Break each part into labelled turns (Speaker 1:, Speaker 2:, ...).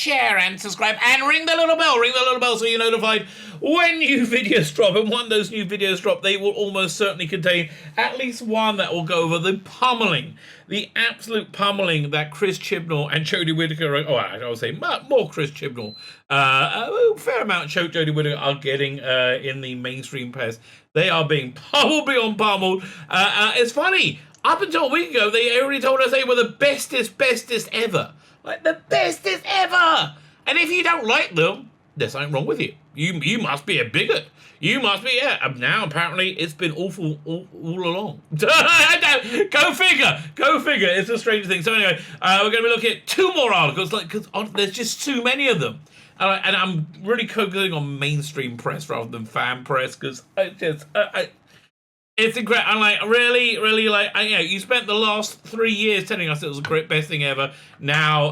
Speaker 1: share, and subscribe, and ring the little bell so you're notified when new videos drop. And when those new videos drop, they will almost certainly contain at least one that will go over the pummeling, the absolute pummeling that Chris Chibnall and Jodie Whittaker, I would say more Chris Chibnall, a fair amount of Jodie Whittaker are getting in the mainstream press. They are being pummeled beyond pummeled. It's funny, up until a week ago, they already told us they were the bestest ever. Like, the bestest ever! And if you don't like them, there's something wrong with you. You must be a bigot. You must be, yeah. Now, apparently, it's been awful all along. Go figure. It's a strange thing. So anyway, we're going to be looking at two more articles, because there's just too many of them. And I'm really focusing on mainstream press rather than fan press, because it's incredible. I'm like, really, you spent the last 3 years telling us it was the great best thing ever. Now,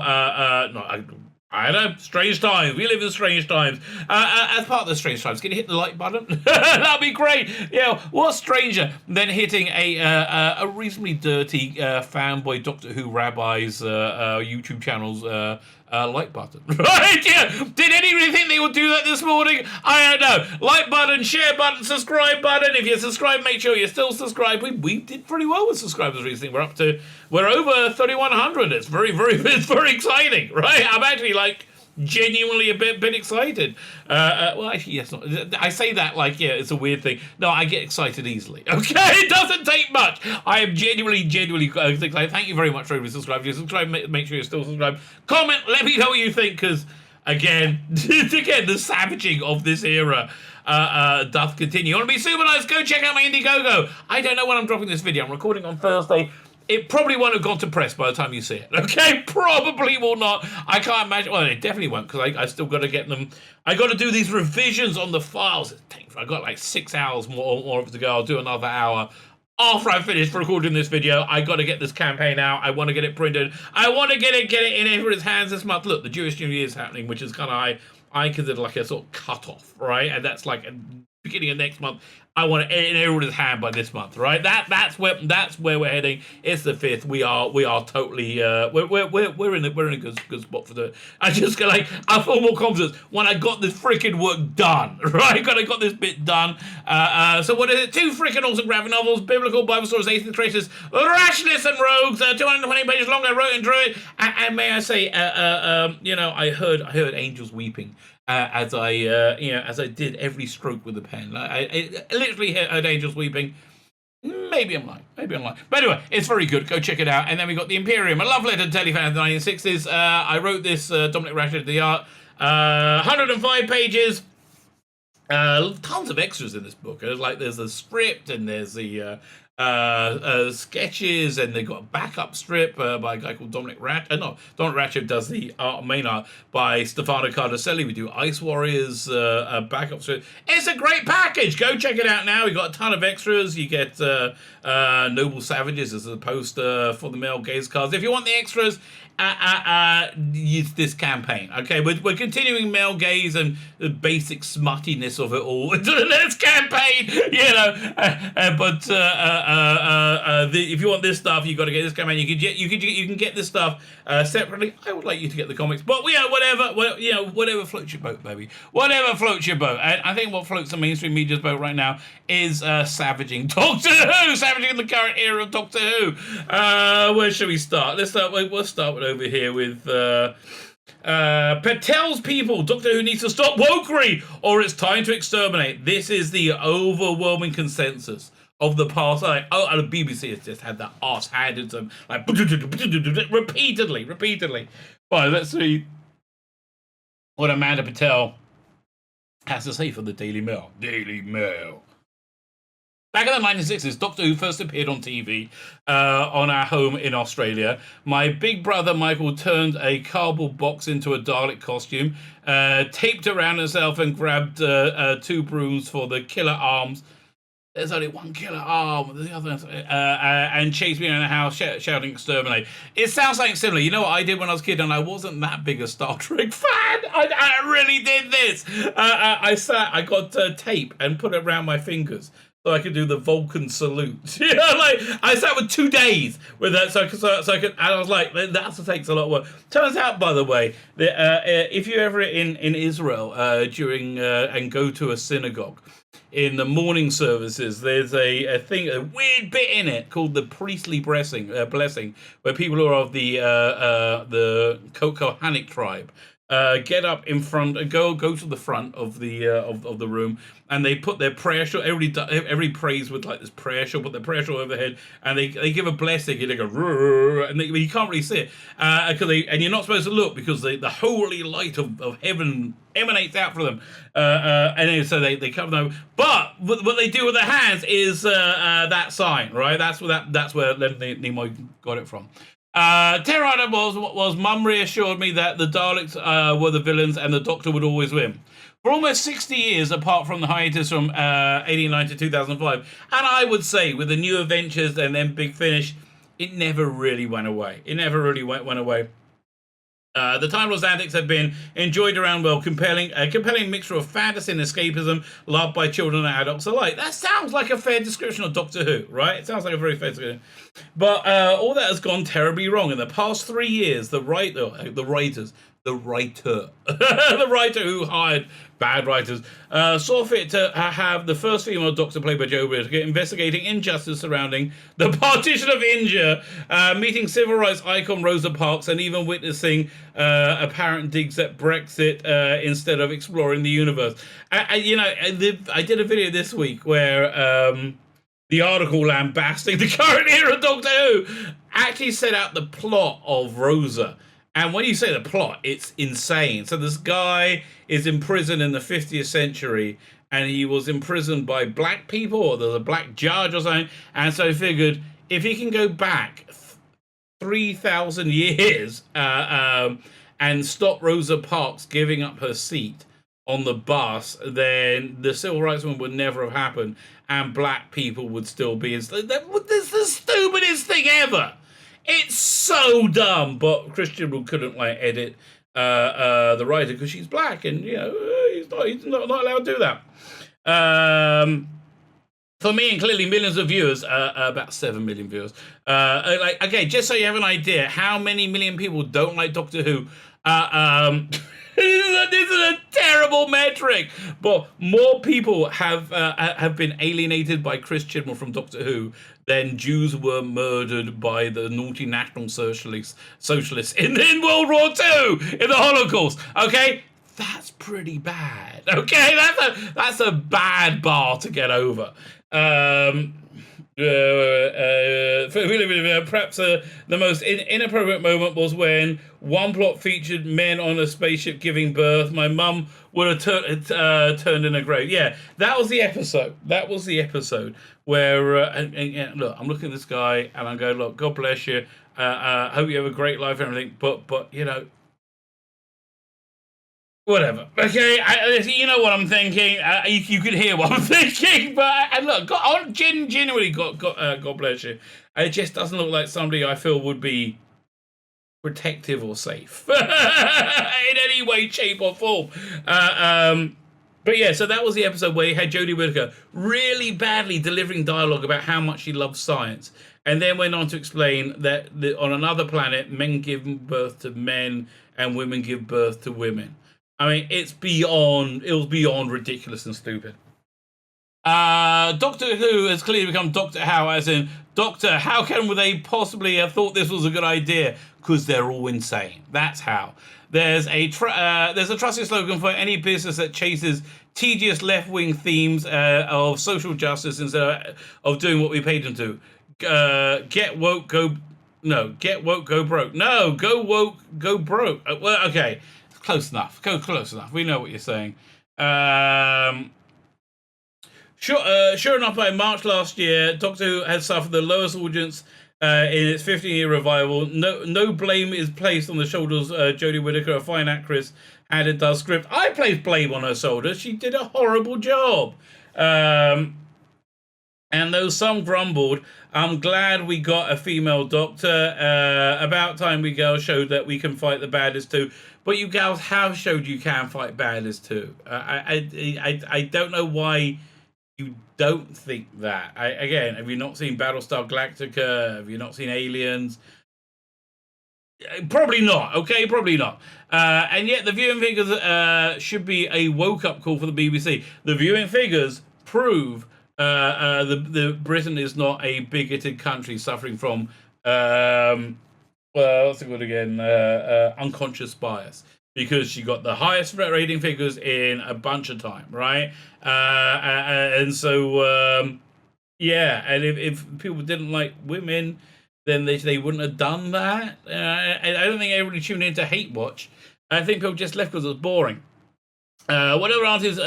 Speaker 1: I don't know, strange times. We live in strange times. As part of the strange times, can you hit the like button? That'd be great. Yeah, what's stranger than hitting a reasonably dirty fanboy Doctor Who Rabbi's YouTube channel's like button, right? Yeah. Did anybody think they would do that this morning? I don't know. Like button, share button, subscribe button. If you're subscribed, make sure you're still subscribed. We did pretty well with subscribers recently. We're over 3,100. It's very exciting, right? I'm actually genuinely a bit excited. Well, actually, yes. I say that it's a weird thing. No, I get excited easily. Okay, it doesn't take much. I am genuinely excited. Thank you very much for everybody subscribing. If you subscribe, make sure you're still subscribed. Comment, let me know what you think, because again, the savaging of this era doth continue. You want to be super nice? Go check out my Indiegogo. I don't know when I'm dropping this video. I'm recording on Thursday. It probably won't have gone to press by the time you see it. Okay, probably will not. I can't imagine. Well, it definitely won't, because I still got to get them. I got to do these revisions on the files. I've got 6 hours more of it to go. I'll do another hour after I finish recording this video. I got to get this campaign out. I want to get it printed. I want to get it in everyone's hands this month. Look, the Jewish New Year is happening, which is kind of I consider like a sort of cut-off, right? And that's like beginning of next month. I want it in everyone's hand by this month, right? That's where we're heading. It's the 5th. We are totally we're in a good spot for the. I just I feel more confidence when I got this freaking work done, right? I got this bit done. So what is it? 2 freaking awesome graphic novels, biblical Bible stories, atheist traitors, rashness and rogues. 220 pages long. I wrote and drew it. And may I say, I heard angels weeping. As I did every stroke with the pen. I literally heard angels weeping. Maybe I'm lying. But anyway, it's very good. Go check it out. And then we got The Imperium, a love letter to telefans of the 1960s. I wrote this, Dominic Ratchet did the art. 105 pages. Tons of extras in this book. There's a script, and there's the sketches, and they got a backup strip by a guy called Dominic Ratchet. Dominic Ratchet does the main art by Stefano Cardacelli. We do Ice Warriors backup strip. It's a great package. Go check it out now. We got a ton of extras. You get Noble Savages as a poster for the male gaze cards. If you want the extras, use this campaign. Okay, we're continuing male gaze and the basic smuttiness of it all into the next campaign, but if you want this stuff, you got to get this campaign. You can get this stuff separately. I would like you to get the comics, but whatever floats your boat, baby. Whatever floats your boat. And I think what floats the mainstream media's boat right now is savaging Doctor Who, savaging the current era of Doctor Who. Where should we start? We'll start with over here with Patel's people. Doctor Who needs to stop wokery, or it's time to exterminate. This is the overwhelming consensus of the past. And the BBC has just had that arse handed to them repeatedly. Right, let's see what Amanda Patel has to say for the Daily Mail. Back in the 1960s, Doctor Who first appeared on TV on our home in Australia. My big brother Michael turned a cardboard box into a Dalek costume, taped around himself, and grabbed 2 brooms for the killer arms. There's only one killer arm, the other, and chased me around the house shouting exterminate. It sounds like similar. You know what I did when I was a kid, and I wasn't that big a Star Trek fan. I really did this. I got tape and put it around my fingers. so I could do the Vulcan salute. You know, like I sat with 2 days with that, so I could. And I was like, that takes a lot of work. Turns out, by the way, that if you're ever in Israel during and go to a synagogue, in the morning services, there's a weird bit in it called the priestly blessing, where people who are of the Kohanic tribe get up in front, go to the front of the room, and they put their prayer shawl. Everybody prays with like this prayer shawl, put their prayer shawl over their head, and they give a blessing, and they go, and you can't really see it, and you're not supposed to look because the holy light of heaven emanates out from them, and so they cover them. But what they do with their hands is that sign, right? That's where Nimoy got it from. Terror was Mum reassured me that the Daleks were the villains and the Doctor would always win. For almost 60 years, apart from the hiatus from 89 to 2005, and I would say with the New Adventures and then Big Finish, it never really went away. It never really went away. The Time Lord's antics have been enjoyed around a compelling mixture of fantasy and escapism, loved by children and adults alike. That sounds like a fair description of Doctor Who, right? It sounds like a very fair description. But all that has gone terribly wrong. In the past 3 years, the writer who hired bad writers saw fit to have the first female Doctor played by Joe Whittaker investigating injustice surrounding the partition of India, meeting civil rights icon Rosa Parks, and even witnessing apparent digs at Brexit instead of exploring the universe. I did a video this week where the article lambasting the current era of Doctor Who actually set out the plot of Rosa. And when you say the plot, it's insane. So this guy is imprisoned in the 50th century, and he was imprisoned by black people, or there's a black judge or something. And so he figured if he can go back 3,000 years and stop Rosa Parks giving up her seat on the bus, then the civil rights movement would never have happened, and black people would still be enslaved. That's the stupidest thing ever. It's so dumb, but Christian couldn't edit the writer because she's black, and he's not allowed to do that. For me, and clearly millions of viewers, about 7 million viewers. Okay, just so you have an idea, how many million people don't like Doctor Who? This is a terrible metric, but more people have been alienated by Chris Chibnall from Doctor Who than Jews were murdered by the naughty National Socialists in World War II, in the Holocaust. Okay, that's pretty bad. Okay, that's a bad bar to get over. Perhaps the most inappropriate moment was when one plot featured men on a spaceship giving birth. My mum would have turned in a grave. Yeah, that was the episode. Where look, I'm looking at this guy and I'm going, look, God bless you. Hope you have a great life and everything. But whatever. Okay, you know what I'm thinking. You can hear what I'm thinking. But look, genuinely, God bless you. It just doesn't look like somebody I feel would be protective or safe in any way, shape, or form. But yeah, so that was the episode where you had Jodie Whittaker really badly delivering dialogue about how much she loves science, and then went on to explain that on another planet, men give birth to men and women give birth to women. I mean, it was beyond ridiculous and stupid. Doctor Who has clearly become Dr. How, as in, Doctor, how can they possibly have thought this was a good idea? Because they're all insane. That's how. There's a trusted slogan for any business that chases tedious left-wing themes of social justice instead of doing what we paid them to. Get woke, go broke. No, go woke, go broke. Well, okay, close enough. Close enough. We know what you're saying. Sure enough, by March last year, Doctor Who had suffered the lowest audience in its 15-year revival. No blame is placed on the shoulders of Jodie Whittaker, a fine actress, and it does script. I placed blame on her shoulders. She did a horrible job. And though some grumbled, I'm glad we got a female Doctor. About time we girls showed that we can fight the baddies too. But you gals have showed you can fight baddies too. I don't know why you don't think that. Again, have you not seen Battlestar Galactica? Have you not seen Aliens? Probably not. Okay, probably not. And yet, the viewing figures should be a woke-up call for the BBC. The viewing figures prove the Britain is not a bigoted country suffering from what's it called again? Unconscious bias. Because she got the highest rating figures in a bunch of time, right? And so, yeah, and if people didn't like women, then they wouldn't have done that. I don't think everybody tuned in to hate watch. I think people just left because it was boring. Whatever artists,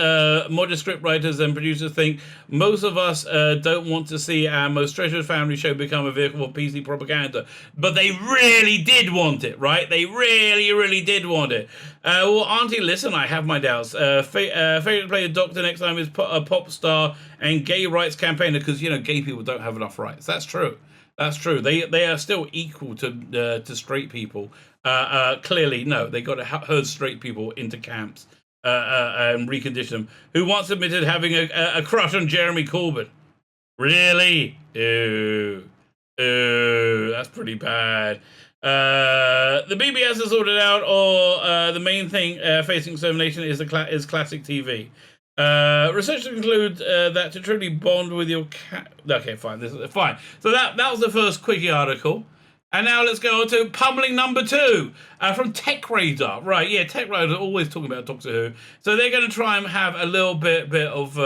Speaker 1: modern script writers and producers think, most of us don't want to see our most treasured family show become a vehicle for PC propaganda. But they really did want it, right? They really, really did want it. Well, Auntie, listen, I have my doubts. Favorite to play a doctor next time is a pop star and gay rights campaigner, because, you know, gay people don't have enough rights. That's true. That's true. They are still equal to straight people. Clearly, no. They got to herd straight people into camps and recondition them. Who once admitted having a crush on Jeremy Corbyn? Really? Ooh, that's pretty bad. The BBS has sorted out, or the main thing facing extermination is classic TV. Researchers conclude that to truly bond with your cat... Okay, fine. This is fine. So that was the first quickie article. And now let's go on to Pummeling number 2 from Tech Radar. Right, yeah, Tech Radar are always talking about Doctor Who. So they're going to try and have a little bit of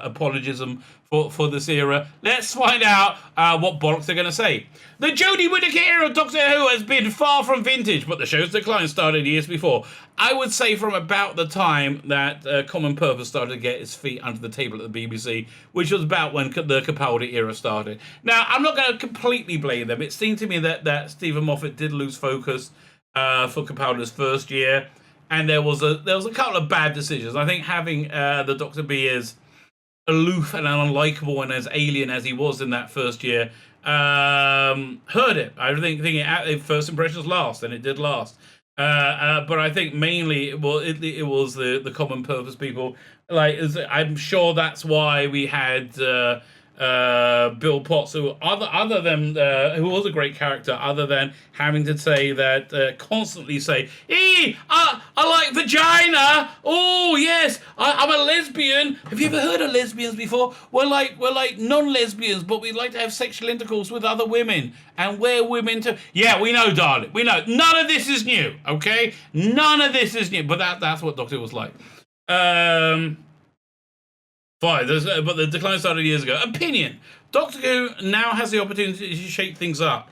Speaker 1: apologism for this era. Let's find out what bollocks they're going to say. The Jodie Whittaker era of Doctor Who has been far from vintage, but the show's decline started years before. I would say from about the time that Common Purpose started to get its feet under the table at the BBC, which was about when the Capaldi era started. Now, I'm not going to completely blame them. It seemed to me that Stephen Moffat did lose focus for Capaldi's first year, and there was a couple of bad decisions. I think having the Doctor be as aloof and unlikable and as alien as he was in that first year hurt it. I think first impressions last, and it did last. But I think mainly it was the Common Purpose people. Like, I'm sure that's why we had Bill Potts, who other than who was a great character, other than having to say that constantly say, I like vagina. Oh yes, I'm a lesbian. Have you ever heard of lesbians before? We're like non-lesbians, but we like to have sexual intercourse with other women, and we're women too. Yeah, we know, darling. We know. None of this is new. Okay, none of this is new. But that's what Doctor was like. Fine, but the decline started years ago. Opinion. Doctor Who now has the opportunity to shake things up.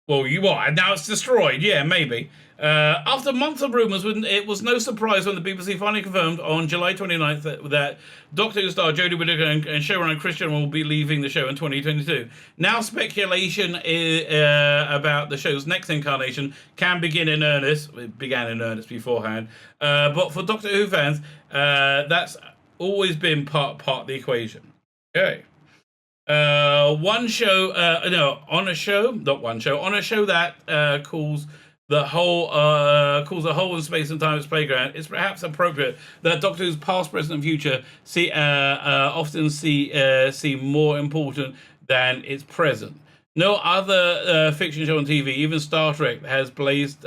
Speaker 1: Well, and now it's destroyed. Yeah, maybe. After months of rumours, it was no surprise when the BBC finally confirmed on July 29th that Doctor Who star Jodie Whittaker and showrunner Christian will be leaving the show in 2022. Now speculation about the show's next incarnation can begin in earnest. It began in earnest beforehand. But for Doctor Who fans, that's always been part of the equation. Okay. On a show that calls the whole in space and time its playground, it's perhaps appropriate that Doctor Who's past, present, and future often seem more important than its present. No other fiction show on TV, even Star Trek, has blazed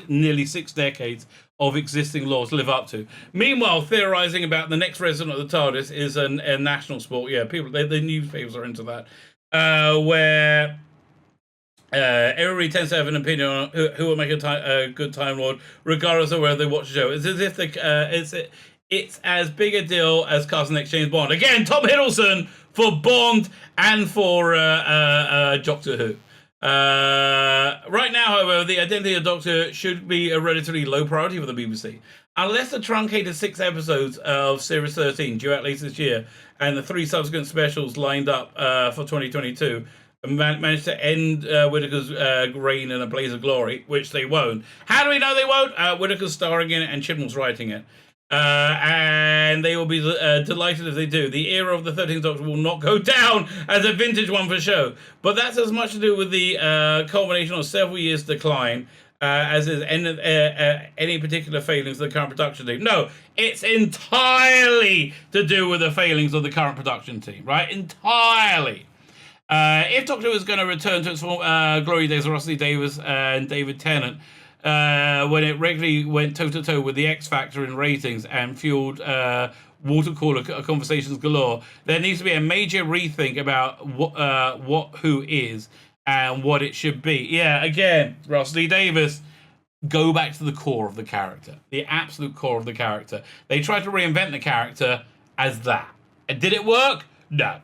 Speaker 1: nearly 6 decades of existing laws to live up to. Meanwhile, theorizing about the next resident of the TARDIS is a national sport. Yeah, the newspapers are into that. Where everybody tends to have an opinion on who will make a good Time Lord, regardless of whether they watch the show. It's as if it's as big a deal as casting next James Bond. Again, Tom Hiddleston for Bond and for Doctor Who. Right now, however, the identity of Doctor should be a relatively low priority for the BBC. Unless the truncated 6 episodes of Series 13 due out later this year and the 3 subsequent specials lined up for 2022 manage to end Whittaker's reign in a blaze of glory, which they won't. How do we know they won't? Whittaker's starring in it and Chibnall's writing it. And they will be delighted if they do. The era of the 13th Doctor will not go down as a vintage one for show, but that's as much to do with the culmination of several years' decline as is any particular failings of the current production team. No, it's entirely to do with the failings of the current production team, right? Entirely. If Doctor Who was going to return to its glory days of Russell Davies and David Tennant, when it regularly went toe-to-toe with the X Factor in ratings and fueled water cooler conversations galore, there needs to be a major rethink about what Who is and what it should be. Yeah, again, Russell Davies, go back to the core of the character, the absolute core of the character. They tried to reinvent the character as that. And did it work? No.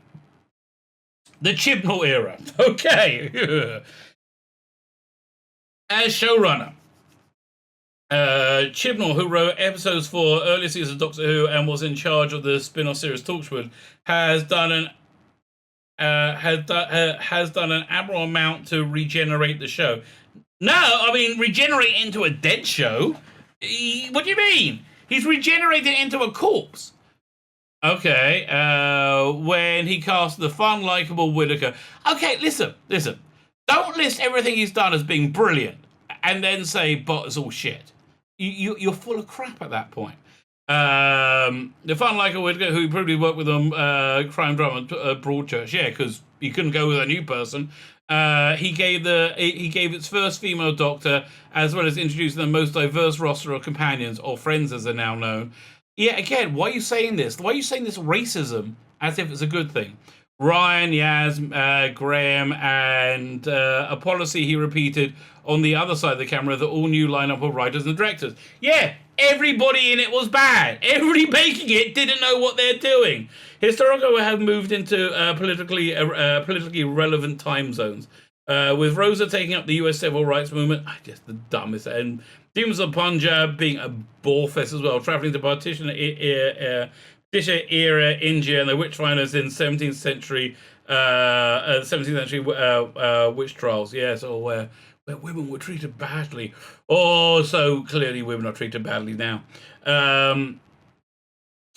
Speaker 1: The Chibnall era. Okay. As showrunner, Chibnall, who wrote episodes for early seasons of Doctor Who and was in charge of the spin-off series Torchwood, has done an admirable amount to regenerate the show. No, I mean regenerate into a dead show. What do you mean? He's regenerated into a corpse. Okay, when he cast the fun, likable Whittaker. Okay, listen. Don't list everything he's done as being brilliant and then say, but it's all shit. You're full of crap at that point. The fun, likable Whittaker, who probably worked with crime drama Broadchurch, yeah, because you couldn't go with a new person. He gave its first female Doctor, as well as introducing the most diverse roster of companions, or friends as they're now known. Yeah, again, why are you saying this? Why are you saying this racism as if it's a good thing? Ryan, Yaz, Graham, and a policy he repeated on the other side of the camera, the all-new lineup of writers and directors. Yeah, everybody in it was bad. Everybody making it didn't know what they're doing. Historical have moved into politically relevant time zones. With Rosa taking up the US civil rights movement, just the dumbest, and Demons of Punjab being a bore fest as well, traveling to partition era India and the witch finders in 17th century witch trials. Yes, or where women were treated badly. Oh, so clearly women are treated badly now.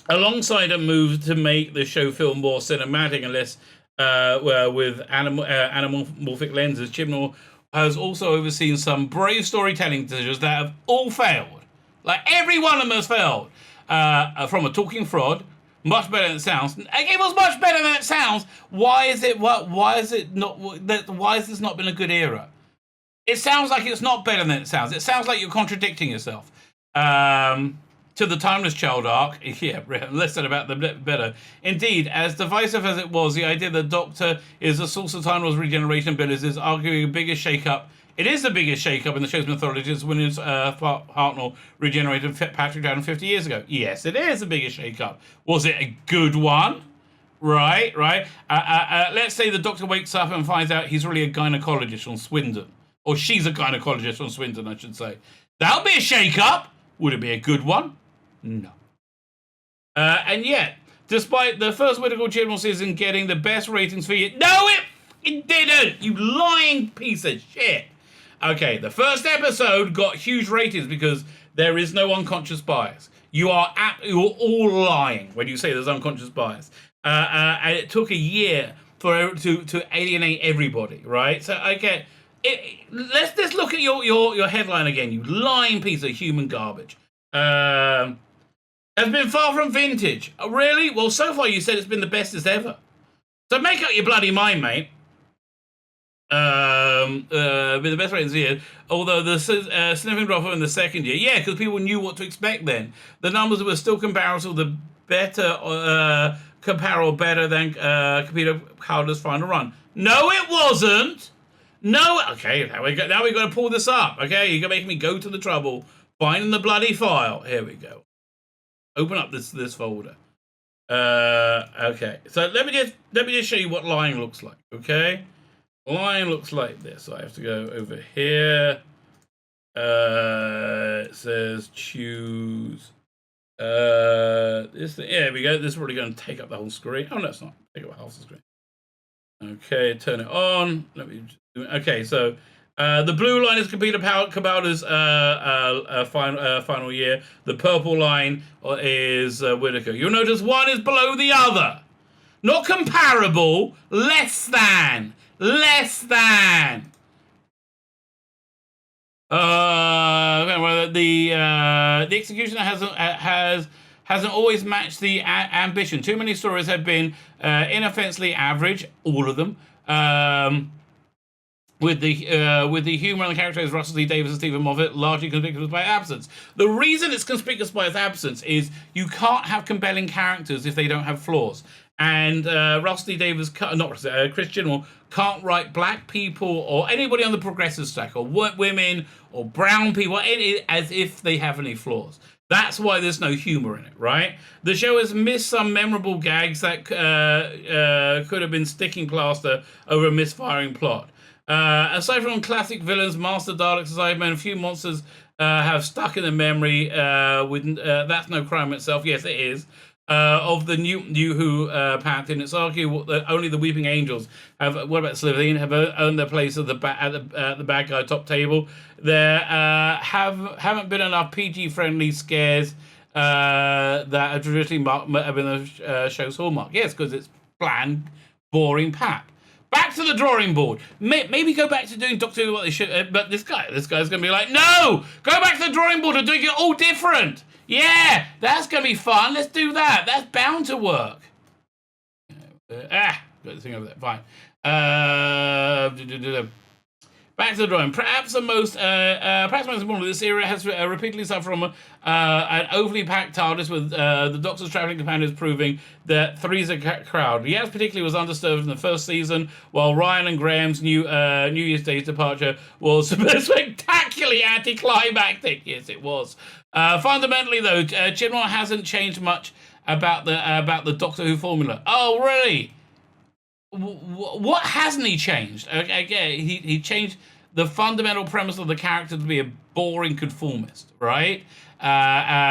Speaker 1: Alongside a move to make the show feel more cinematic and less with anamorphic lenses, Chibnall has also overseen some brave storytelling decisions that have all failed. Like, every one of them has failed. From a talking frog, much better than it sounds. It was much better than it sounds. Why has this not been a good era? It sounds like it's not better than it sounds. It sounds like you're contradicting yourself. To the Timeless Child arc, yeah, less said about the better. Indeed, as divisive as it was, the idea that Doctor is the source of Time Lord's regeneration abilities is arguably the biggest shake-up. It is the biggest shake-up in the show's mythology, as when Hartnell regenerated Patrick Down 50 years ago. Yes, it is the biggest shake-up. Was it a good one? Right. Let's say the Doctor wakes up and finds out he's really a gynecologist on Swindon. Or she's a gynecologist on Swindon, I should say. That would be a shake-up. Would it be a good one? No. And yet, despite the first Whittaker Chibnall season getting the best ratings for you... No, it didn't! You lying piece of shit! Okay, the first episode got huge ratings because there is no unconscious bias. You're all lying when you say there's unconscious bias. And it took a year for to alienate everybody, right? So, okay... let's just look at your headline again, you lying piece of human garbage. Has been far from vintage. Oh, really? Well, so far you said it's been the best as ever. So make up your bloody mind, mate. With the best ratings here, although the sniffing drop in the second year, yeah, because people knew what to expect then. The numbers were still comparable than Computer Calder's final run. No, it wasn't. No, okay, now we got to pull this up. Okay, you're gonna make me go to the trouble finding the bloody file. Here we go. Open up this folder. Okay, so let me just show you what lying looks like. Okay, lying looks like this. So I have to go over here. It says choose. Here we go. This is probably going to take up the whole screen. Oh no, it's not. Take up half the screen. Okay, turn it on. Okay, so the blue line is Computer Cabalda's final year. The purple line is Whittaker. You'll notice one is below the other. Not comparable, less than. Well, the execution hasn't always matched the ambition. Too many stories have been inoffensively average, all of them. With the humor and the characters Russell T Davies and Stephen Moffat largely conspicuous by absence. The reason it's conspicuous by its absence is you can't have compelling characters if they don't have flaws. And Russell T Davies, Chris Gilmore, can't write black people or anybody on the progressive stack or women or brown people as if they have any flaws. That's why there's no humor in it, right? The show has missed some memorable gags that could have been sticking plaster over a misfiring plot. Aside from classic villains, Master Daleks, Cybermen, a few monsters have stuck in the memory. That's no crime itself. Yes, it is. Of the new Who pantheon, it's argued that only the Weeping Angels have. What about Slitheen? Have earned their place at the bad guy top table. There haven't been enough PG-friendly scares that have traditionally have been the show's hallmark. Yes, because it's bland, boring pap. Back to the drawing board. Maybe go back to doing Doctor Who what they should. But this guy's going to be like, no, go back to the drawing board and doing it all different. Yeah, that's going to be fun. Let's do that. That's bound to work. Got the thing over there. Fine. Back to the drawing. Perhaps most important, this era has repeatedly suffered from an overly packed TARDIS with the Doctor's traveling companions proving that three's a crowd. Yaz particularly was undisturbed in the first season, while Ryan and Graham's New Year's Day's departure was spectacularly anticlimactic. Yes, it was. Fundamentally, though, Chibnall hasn't changed much about the Doctor Who formula. Oh, really? What hasn't he changed? Okay, he changed the fundamental premise of the character to be a boring conformist, right?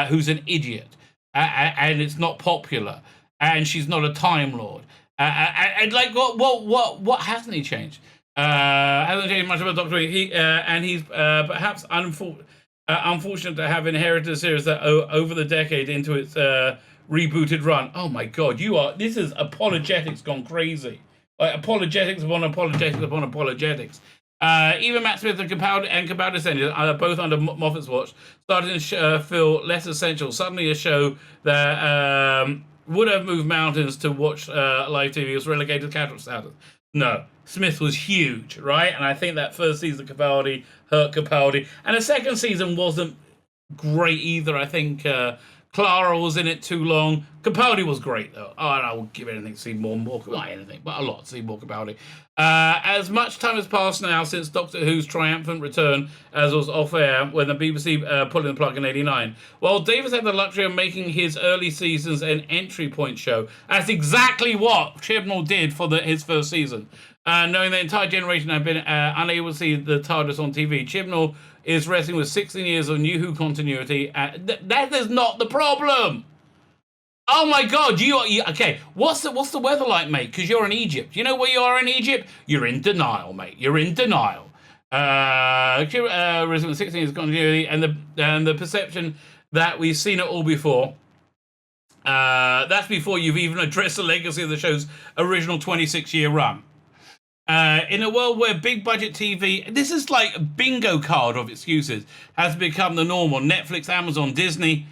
Speaker 1: Who's an idiot, and it's not popular, and she's not a Time Lord. And like, what hasn't he changed? Hasn't changed much about Doctor Who. He's perhaps unfortunate to have inherited a series that over the decade into its rebooted run. Oh my God, this is apologetics gone crazy. Like apologetics upon apologetics upon apologetics. Even Matt Smith and Capaldi both under Moffat's watch, starting to feel less essential. Suddenly a show that would have moved mountains to watch live TV was relegated to casual status. No, Smith was huge, right? And I think that first season of Capaldi hurt Capaldi. And the second season wasn't great either. I think Clara was in it too long. Capaldi was great, though. Oh, and I will give anything to see more, not anything, but a lot to see more Capaldi. As much time has passed now since Doctor Who's triumphant return, as was off-air, when the BBC pulled in the plug in '89. While Davis had the luxury of making his early seasons an entry point show, that's exactly what Chibnall did for his first season. Knowing the entire generation had been unable to see the TARDIS on TV, Chibnall is wrestling with 16 years of New Who continuity. That is not the problem. Oh my God! Okay? What's the weather like, mate? Because you're in Egypt. You know where you are in Egypt? You're in denial, mate. You're in denial. Wrestling with 16 years of continuity, and the perception that we've seen it all before. That's before you've even addressed the legacy of the show's original 26-year run. In a world where big budget TV, this is like a bingo card of excuses, has become the normal. Netflix, Amazon, Disney,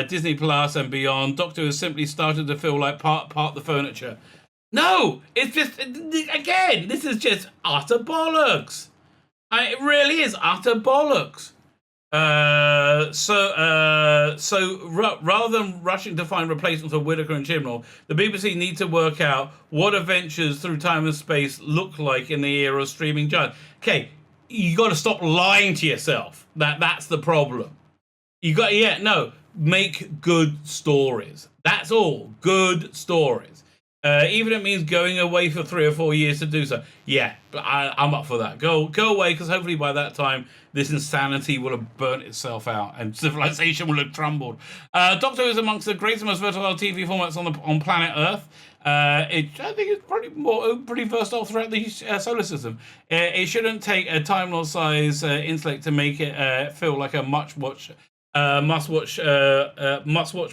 Speaker 1: Disney Plus and beyond, Doctor has simply started to feel like part of the furniture. No, it's just, again, this is just utter bollocks. It really is utter bollocks. So rather than rushing to find replacements for Whittaker and Chibnall, the BBC need to work out what adventures through time and space look like in the era of streaming giants. Okay, you got to stop lying to yourself. That's the problem. Make good stories. That's all. Good stories. Even if it means going away for 3 or 4 years to do so. Yeah, but I'm up for that. Go away, because hopefully by that time this insanity will have burnt itself out and civilization will have crumbled. Doctor Who is amongst the greatest and most versatile TV formats on planet Earth. I think it's pretty versatile throughout the solar system. It shouldn't take a Time Lord size intellect to make it feel like a must watch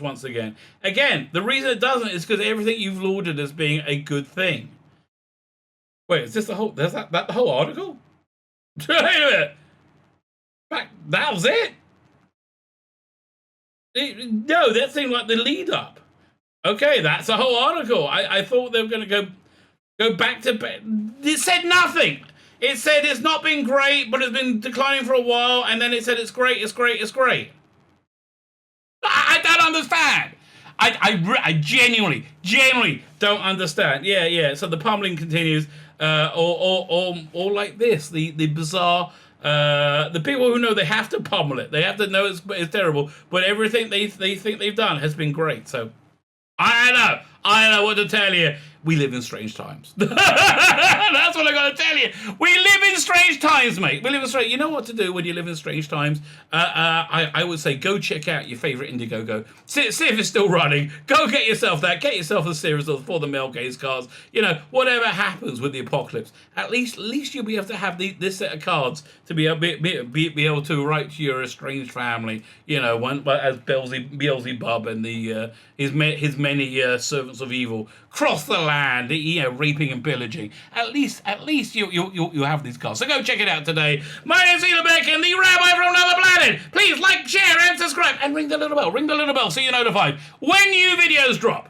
Speaker 1: once again. Again, the reason it doesn't is because everything you've lauded as being a good thing. Wait, is this the whole? Is that the whole article? Wait a minute. That was it? No, that seemed like the lead up. Okay, that's a whole article. I thought they were going to go back to bed. It said nothing. It said it's not been great, but it's been declining for a while, and then it said it's great, it's great, it's great. I don't understand. I genuinely don't understand. Yeah. So the pummeling continues, or like this, the bizarre. The people who know they have to pummel it, they have to know it's terrible, but everything they think they've done has been great. So I don't know what to tell you. We live in strange times. That's what I gotta tell you. We live in strange times, mate. We live in strange. You know what to do when you live in strange times? I would say go check out your favorite Indiegogo. See if it's still running. Go get yourself that. Get yourself a series of For the Mail Gaze cards. You know, whatever happens with the apocalypse, at least you'll be able to have this set of cards to be able to write to your estranged family. You know, as Beelzebub and his many servants of evil cross the land, you know, raping and pillaging. At least you have these cards. So go check it out today. My name's Tzvi Lebetkin, the Rabbi from another planet. Please like, share, and subscribe, and ring the little bell. Ring the little bell so you're notified when new videos drop.